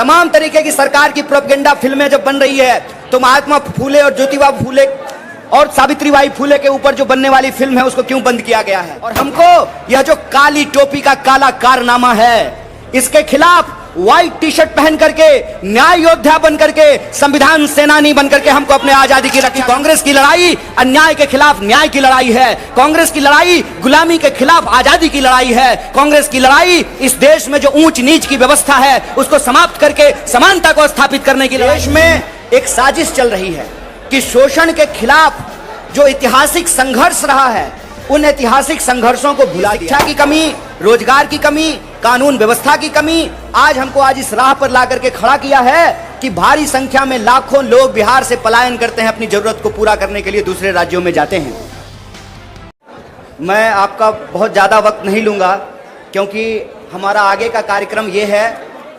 तमाम तरीके की सरकार की प्रोपेगेंडा फिल्में जब बन रही है तो महात्मा फूले और ज्योतिबा फूले और सावित्रीबाई फूले के ऊपर जो बनने वाली फिल्म है उसको क्यों बंद किया गया है। और हमको यह जो काली टोपी का काला कारनामा है इसके खिलाफ व्हाइट टी शर्ट पहन करके न्याय योद्धा बन करके संविधान सेनानी बन करके हमको अपने आजादी की रखी। कांग्रेस की लड़ाई अन्याय के खिलाफ न्याय की लड़ाई है, कांग्रेस की लड़ाई गुलामी के खिलाफ आजादी की लड़ाई है, कांग्रेस की लड़ाई इस देश में जो ऊंच नीच की व्यवस्था है उसको समाप्त करके समानता को स्थापित करने की। देश में एक साजिश चल रही है कि शोषण के खिलाफ जो ऐतिहासिक संघर्ष रहा है उन ऐतिहासिक संघर्षों को भुला दिया। शिक्षा की कमी, रोजगार की कमी, कानून व्यवस्था की कमी आज हमको इस राह पर ला करके खड़ा किया है कि भारी संख्या में लाखों लोग बिहार से पलायन करते हैं, अपनी जरूरत को पूरा करने के लिए दूसरे राज्यों में जाते हैं। मैं आपका बहुत ज़्यादा वक्त नहीं लूँगा क्योंकि हमारा आगे का कार्यक्रम ये है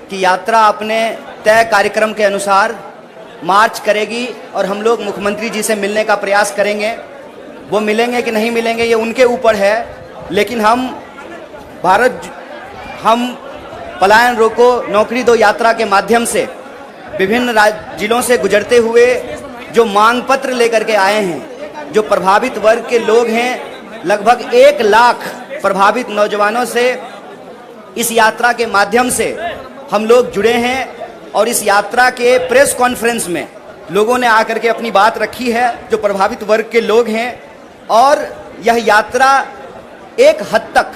कि यात्रा अपने तय कार्यक्रम के अनुसार मार्च करेगी और हम लोग मुख्यमंत्री जी से मिलने का प्रयास करेंगे। वो मिलेंगे कि नहीं मिलेंगे ये उनके ऊपर है, लेकिन हम पलायन रोको नौकरी दो यात्रा के माध्यम से विभिन्न जिलों से गुजरते हुए जो मांग पत्र लेकर के आए हैं, जो प्रभावित वर्ग के लोग हैं, लगभग 1 लाख प्रभावित नौजवानों से इस यात्रा के माध्यम से हम लोग जुड़े हैं। और इस यात्रा के प्रेस कॉन्फ्रेंस में लोगों ने आकर के अपनी बात रखी है, जो प्रभावित वर्ग के लोग हैं। और यह यात्रा एक हद तक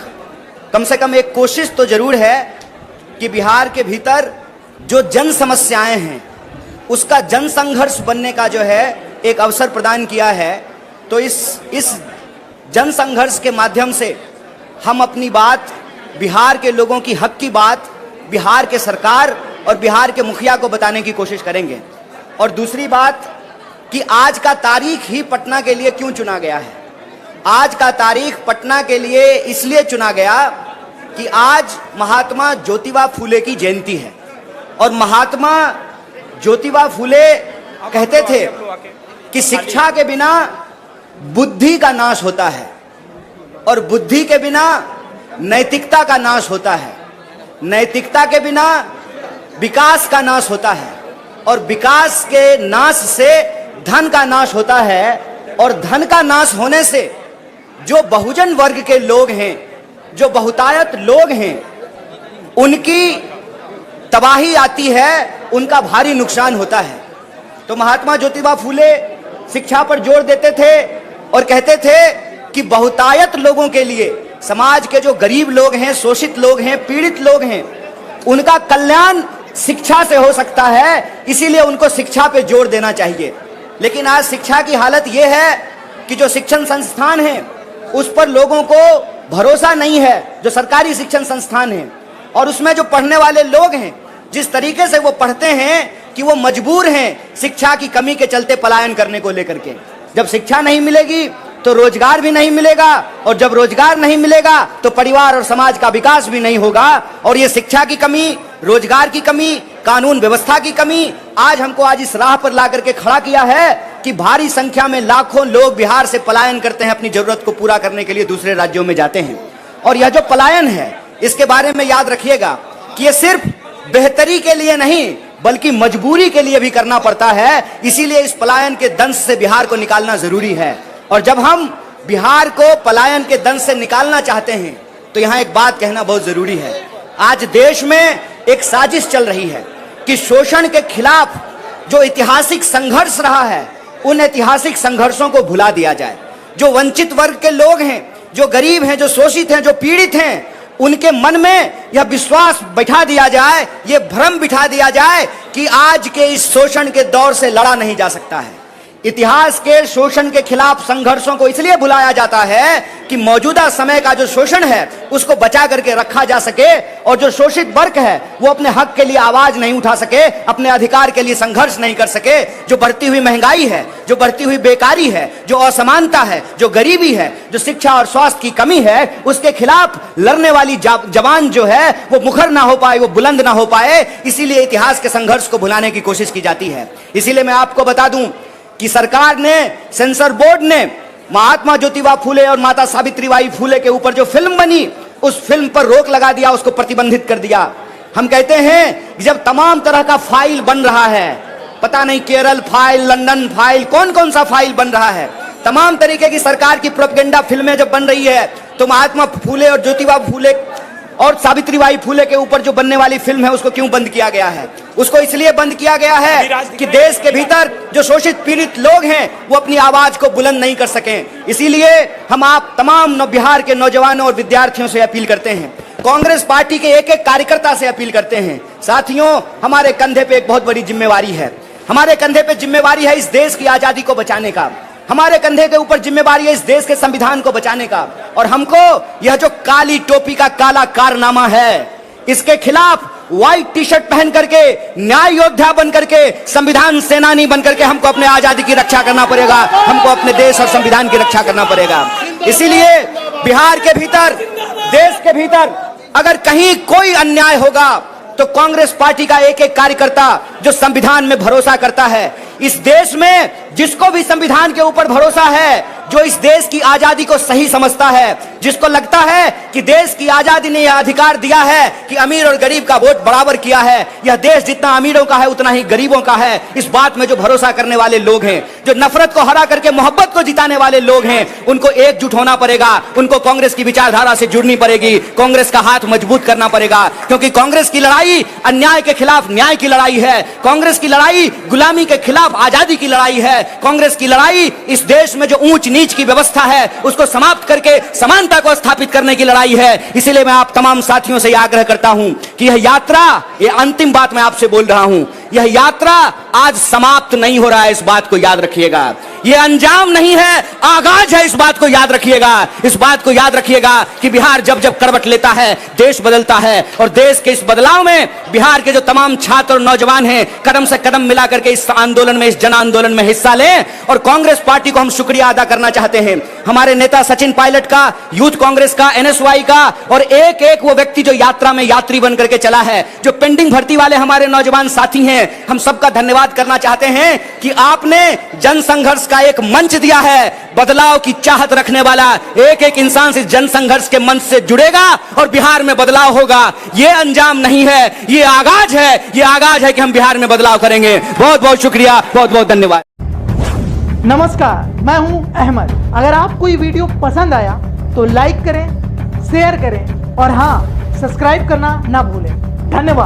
कम से कम एक कोशिश तो जरूर है कि बिहार के भीतर जो जन समस्याएं हैं उसका जन संघर्ष बनने का जो है एक अवसर प्रदान किया है। तो इस जन संघर्ष के माध्यम से हम अपनी बात, बिहार के लोगों की हक की बात बिहार के सरकार और बिहार के मुखिया को बताने की कोशिश करेंगे। और दूसरी बात कि आज का तारीख ही पटना के लिए क्यों चुना गया है। आज का तारीख पटना के लिए इसलिए चुना गया कि आज महात्मा ज्योतिबा फूले की जयंती है। और महात्मा ज्योतिबा फूले कहते थे कि शिक्षा के बिना बुद्धि का नाश होता है और बुद्धि के बिना नैतिकता का नाश होता है, नैतिकता के बिना विकास का नाश होता है और विकास के नाश से धन का नाश होता है। और धन का नाश होने से जो बहुजन वर्ग के लोग हैं, जो बहुतायत लोग हैं, उनकी तबाही आती है, उनका भारी नुकसान होता है। तो महात्मा ज्योतिबा फूले शिक्षा पर जोर देते थे और कहते थे कि बहुतायत लोगों के लिए, समाज के जो गरीब लोग हैं, शोषित लोग हैं, पीड़ित लोग हैं, उनका कल्याण शिक्षा से हो सकता है, इसीलिए उनको शिक्षा पे जोर देना चाहिए। लेकिन आज शिक्षा की हालत यह है कि जो शिक्षण संस्थान है उस पर लोगों को भरोसा नहीं है, जो सरकारी शिक्षण संस्थान है। और उसमें जो पढ़ने वाले लोग हैं, जिस तरीके से वो पढ़ते हैं कि वो मजबूर हैं शिक्षा की कमी के चलते पलायन करने को लेकर के। जब शिक्षा नहीं मिलेगी तो रोजगार भी नहीं मिलेगा, और जब रोजगार नहीं मिलेगा तो परिवार और समाज का विकास भी नहीं होगा। और ये शिक्षा की कमी, रोजगार की कमी, कानून व्यवस्था की कमी आज हमको इस राह पर ला करके खड़ा किया है कि भारी संख्या में लाखों लोग बिहार से पलायन करते हैं, अपनी जरूरत को पूरा करने के लिए दूसरे राज्यों में जाते हैं। और यह जो पलायन है इसके बारे में याद रखिएगा कि यह सिर्फ बेहतरी के लिए नहीं बल्कि मजबूरी के लिए भी करना पड़ता है। इसीलिए इस पलायन के दंश से बिहार को निकालना जरूरी है। और जब हम बिहार को पलायन के दंश से निकालना चाहते हैं तो यहाँ एक बात कहना बहुत जरूरी है। आज देश में एक साजिश चल रही है कि शोषण के खिलाफ जो ऐतिहासिक संघर्ष रहा है उन ऐतिहासिक संघर्षों को भुला दिया जाए। जो वंचित वर्ग के लोग हैं, जो गरीब हैं, जो शोषित हैं, जो पीड़ित हैं, उनके मन में यह विश्वास बैठा दिया जाए, ये भ्रम बिठा दिया जाए कि आज के इस शोषण के दौर से लड़ा नहीं जा सकता है। इतिहास के शोषण के खिलाफ संघर्षों को इसलिए भुलाया जाता है कि मौजूदा समय का जो शोषण है उसको बचा करके रखा जा सके, और जो शोषित वर्ग है वो अपने हक के लिए आवाज नहीं उठा सके, अपने अधिकार के लिए संघर्ष नहीं कर सके। जो बढ़ती हुई महंगाई है, जो बढ़ती हुई बेकारी है, जो असमानता है, जो गरीबी है, जो शिक्षा और स्वास्थ्य की कमी है, उसके खिलाफ लड़ने वाली जवान जो है वो मुखर ना हो पाए, वो बुलंद ना हो पाए। इसीलिए इतिहास के संघर्ष को भुलाने की कोशिश की जाती है। इसीलिए मैं आपको बता दूं कि सरकार ने, सेंसर बोर्ड ने महात्मा ज्योतिबा फूले और माता सावित्रीबाई फूले के ऊपर जो फिल्म बनी उस फिल्म पर रोक लगा दिया, उसको प्रतिबंधित कर दिया। हम कहते हैं कि जब तमाम तरह का फाइल बन रहा है, पता नहीं केरल फाइल, लंदन फाइल, कौन कौन सा फाइल बन रहा है, तमाम तरीके की सरकार की प्रोपेगेंडा फिल्में जब बन रही है, तो महात्मा फूले और ज्योतिबा फूले और सावित्रीबाई फूले के ऊपर जो बनने वाली फिल्म है उसको क्यों बंद किया गया है? उसको इसलिए बंद किया गया है कि देश के भीतर जो शोषित पीड़ित लोग हैं वो अपनी आवाज को बुलंद नहीं कर सकें। इसीलिए हम आप तमाम बिहार के नौजवानों और विद्यार्थियों से अपील करते हैं, कांग्रेस पार्टी के एक एक कार्यकर्ता से अपील करते हैं, साथियों हमारे कंधे पे एक बहुत बड़ी जिम्मेवारी है। हमारे कंधे पे जिम्मेवारी है इस देश की आजादी को बचाने का, हमारे कंधे के ऊपर जिम्मेवारी है इस देश के संविधान को बचाने का। और हमको यह जो काली टोपी का काला कारनामा है, इसके खिलाफ व्हाइट टी शर्ट पहन करके, न्याय योद्धा बन करके, संविधान सेनानी बन करके हमको अपने आजादी की रक्षा करना पड़ेगा, हमको अपने देश और संविधान की रक्षा करना पड़ेगा। इसीलिए बिहार के भीतर, देश के भीतर अगर कहीं कोई अन्याय होगा तो कांग्रेस पार्टी का एक एक कार्यकर्ता जो संविधान में भरोसा करता है, इस देश में जिसको भी संविधान के ऊपर भरोसा है, जो इस देश की आजादी को सही समझता है, जिसको लगता है कि देश की आजादी ने यह अधिकार दिया है कि अमीर और गरीब का वोट बराबर किया है, यह देश जितना अमीरों का है उतना ही गरीबों का है, इस बात में जो भरोसा करने वाले लोग हैं, जो नफरत को हरा करके मोहब्बत को जिताने वाले लोग हैं, उनको एकजुट होना पड़ेगा, उनको कांग्रेस की विचारधारा से जुड़नी पड़ेगी, कांग्रेस का हाथ मजबूत करना पड़ेगा। क्योंकि कांग्रेस की लड़ाई अन्याय के खिलाफ न्याय की लड़ाई है, कांग्रेस की लड़ाई गुलामी के खिलाफ आजादी की लड़ाई है, कांग्रेस की लड़ाई इस देश में जो ऊंच नीच की व्यवस्था है उसको समाप्त करके समानता को स्थापित करने की लड़ाई है। इसलिए मैं आप तमाम साथियों से यह आग्रह करता हूं कि यह यात्रा, यह अंतिम बात मैं आपसे बोल रहा हूं, यह यात्रा आज समाप्त नहीं हो रहा है, इस बात को याद रखिएगा। यह अंजाम नहीं है, आगाज है, इस बात को याद रखिएगा। इस बात को याद रखिएगा कि बिहार जब जब करवट लेता है देश बदलता है, और देश के इस बदलाव में बिहार के जो तमाम छात्र और नौजवान हैं कदम से कदम मिलाकर के इस आंदोलन में, इस जन आंदोलन में हिस्सा लें। और कांग्रेस पार्टी को हम शुक्रिया अदा करना चाहते हैं, हमारे नेता सचिन पायलट का, यूथ कांग्रेस का, NSY का, और एक एक वो व्यक्ति जो यात्रा में यात्री बन करके चला है, जो पेंडिंग भर्ती वाले हमारे नौजवान साथी हैं, हम सबका धन्यवाद करना चाहते हैं कि आपने जन संघर्ष का एक मंच दिया है। बदलाव की चाहत रखने वाला एक एक इंसान से जन संघर्ष के मंच से जुड़ेगा और बिहार में बदलाव होगा। यह अंजाम नहीं है, यह आगाज है, यह आगाज है कि हम बिहार में बदलाव करेंगे। बहुत बहुत शुक्रिया, बहुत बहुत धन्यवाद। नमस्कार, मैं हूं अहमद। अगर आपको ये वीडियो पसंद आया तो लाइक करें, शेयर करें और हां, सब्सक्राइब करना ना भूलें। धन्यवाद।